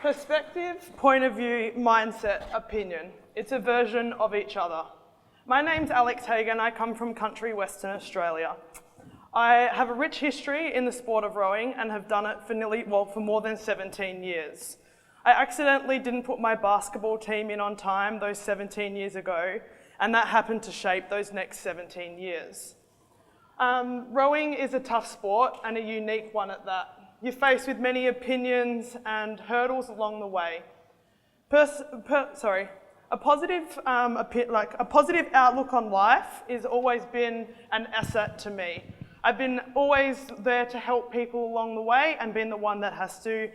Perspective, point of view, mindset, opinion. It's a version of each other. My name's Alex Hagan. I come from country Western Australia. I have a rich history in the sport of rowing and have done it for more than 17 years. I accidentally didn't put my basketball team in on time those 17 years ago, and that happened to shape those next 17 years. Rowing is a tough sport and a unique one at that. You're faced with many opinions and hurdles along the way. A positive outlook on life has always been an asset to me. I've been always there to help people along the way and been the one that has to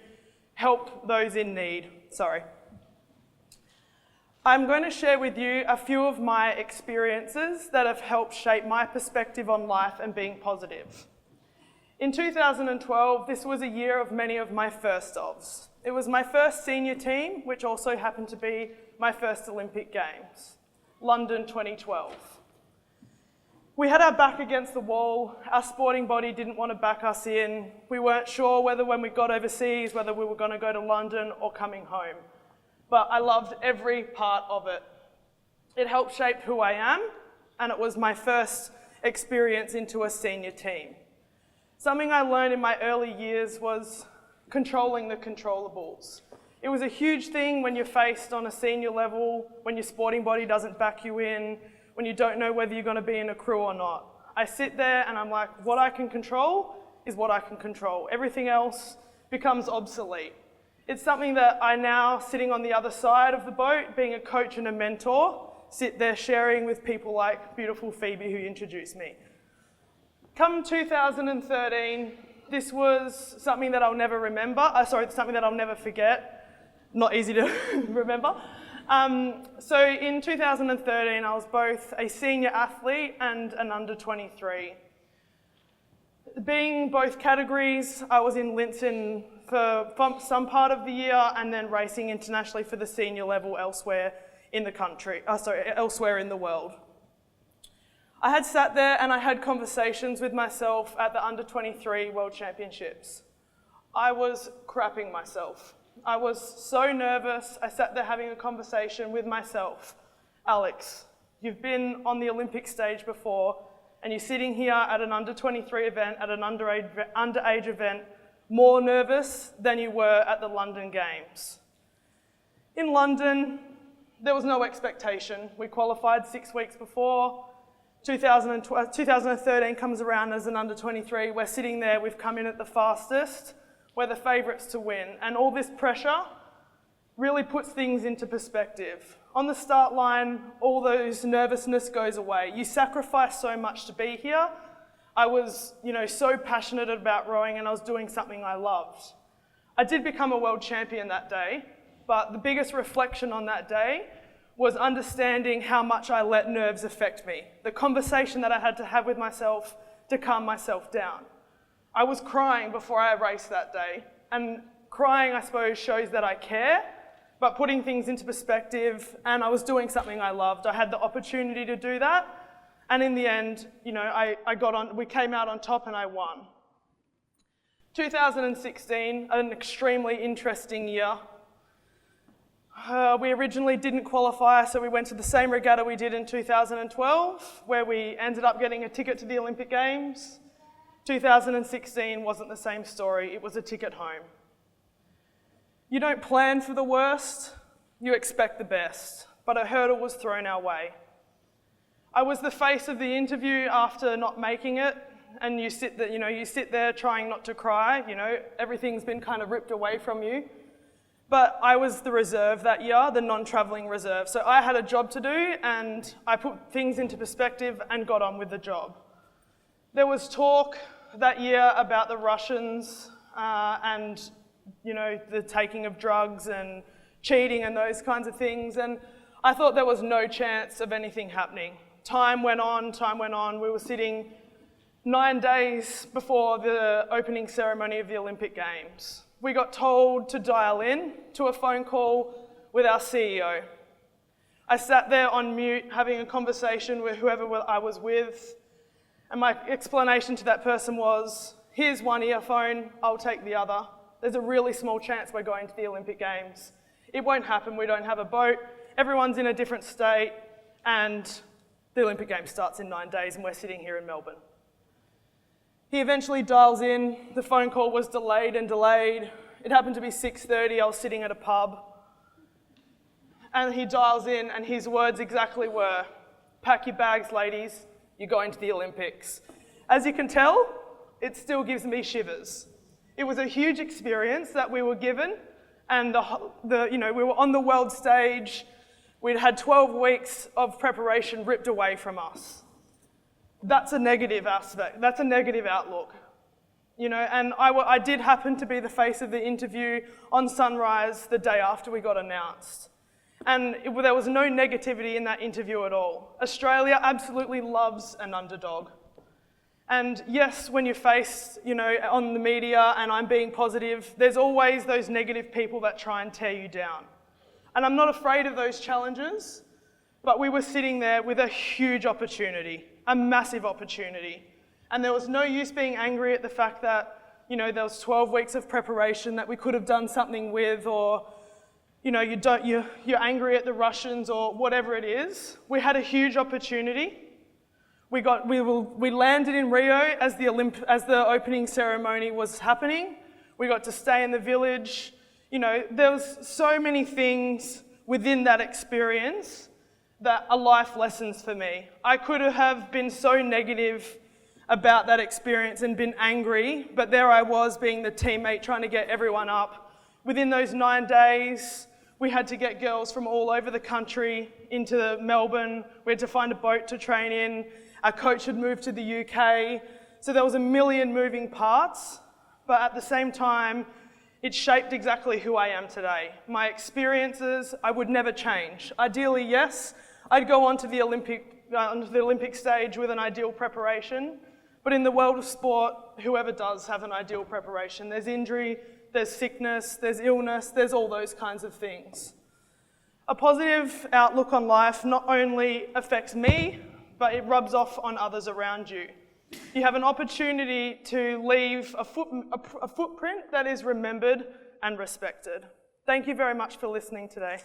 help those in need. I'm going to share with you a few of my experiences that have helped shape my perspective on life and being positive. In 2012, this was a year of many of my first ofs. It was my first senior team, which also happened to be my first Olympic Games, London 2012. We had our back against the wall. Our sporting body didn't want to back us in. We weren't sure whether when we got overseas, whether we were going to go to London or coming home. But I loved every part of it. It helped shape who I am, and it was my first experience into a senior team. Something I learned in my early years was controlling the controllables. It was a huge thing when you're faced on a senior level, when your sporting body doesn't back you in, when you don't know whether you're going to be in a crew or not. I sit there and I'm like, what I can control is what I can control. Everything else becomes obsolete. It's something that I now, sitting on the other side of the boat, being a coach and a mentor, sit there sharing with people like beautiful Phoebe who introduced me. Come 2013, this was something that I'll never something that I'll never forget. Not easy to remember. So in 2013, I was both a senior athlete and an under 23. Being both categories, I was in Lucerne for some part of the year and then racing internationally for the senior level elsewhere in the country, elsewhere in the world. I had sat there and I had conversations with myself at the Under 23 World Championships. I was crapping myself. I was so nervous. I sat there having a conversation with myself. Alex, you've been on the Olympic stage before and you're sitting here at an Under 23 event, at an underage event, more nervous than you were at the London Games. In London, there was no expectation. We qualified 6 weeks before. 2013 comes around as an under 23. We're sitting there, we've come in at the fastest. We're the favourites to win. And all this pressure really puts things into perspective. On the start line, all those nervousness goes away. You sacrifice so much to be here. I was, so passionate about rowing and I was doing something I loved. I did become a world champion that day, but the biggest reflection on that day was understanding how much I let nerves affect me. The conversation that I had to have with myself to calm myself down. I was crying before I raced that day, and crying, I suppose, shows that I care, but putting things into perspective, and I was doing something I loved. I had the opportunity to do that, and in the end, we came out on top and I won. 2016, an extremely interesting year. We originally didn't qualify, so we went to the same regatta we did in 2012, where we ended up getting a ticket to the Olympic Games. 2016 wasn't the same story, it was a ticket home. You don't plan for the worst, you expect the best, but a hurdle was thrown our way. I was the face of the interview after not making it, and you sit there trying not to cry, everything's been kind of ripped away from you. But I was the reserve that year, the non-travelling reserve. So I had a job to do and I put things into perspective and got on with the job. There was talk that year about the Russians and the taking of drugs and cheating and those kinds of things. And I thought there was no chance of anything happening. Time went on. We were sitting 9 days before the opening ceremony of the Olympic Games. We got told to dial in to a phone call with our CEO. I sat there on mute having a conversation with whoever I was with, and my explanation to that person was, here's one earphone, I'll take the other. there's a really small chance we're going to the Olympic Games. It won't happen, we don't have a boat, everyone's in a different state, and the Olympic Games starts in 9 days and we're sitting here in Melbourne. He eventually dials in, the phone call was delayed and delayed. It happened to be 6:30, I was sitting at a pub. And he dials in and his words exactly were, "Pack your bags, ladies, you're going to the Olympics." As you can tell, it still gives me shivers. It was a huge experience that we were given, and we were on the world stage. We'd had 12 weeks of preparation ripped away from us. That's a negative aspect, that's a negative outlook. And I did happen to be the face of the interview on Sunrise the day after we got announced. And there was no negativity in that interview at all. Australia absolutely loves an underdog. And yes, when you're faced, on the media and I'm being positive, there's always those negative people that try and tear you down. And I'm not afraid of those challenges, but we were sitting there with a huge opportunity, a massive opportunity. And there was no use being angry at the fact that, there was 12 weeks of preparation that we could have done something with, or, you're angry at the Russians or whatever it is. We had a huge opportunity. We landed in Rio as the opening ceremony was happening. We got to stay in the village. There was so many things within that experience that are life lessons for me. I could have been so negative about that experience and been angry, but there I was being the teammate trying to get everyone up. Within those 9 days, we had to get girls from all over the country into Melbourne. We had to find a boat to train in. Our coach had moved to the UK. So there was a million moving parts, but at the same time, it shaped exactly who I am today. My experiences, I would never change. Ideally, yes, I'd go onto the Olympic stage with an ideal preparation, but in the world of sport, whoever does have an ideal preparation. There's injury, there's sickness, there's illness, there's all those kinds of things. A positive outlook on life not only affects me, but it rubs off on others around you. You have an opportunity to leave a footprint that is remembered and respected. Thank you very much for listening today.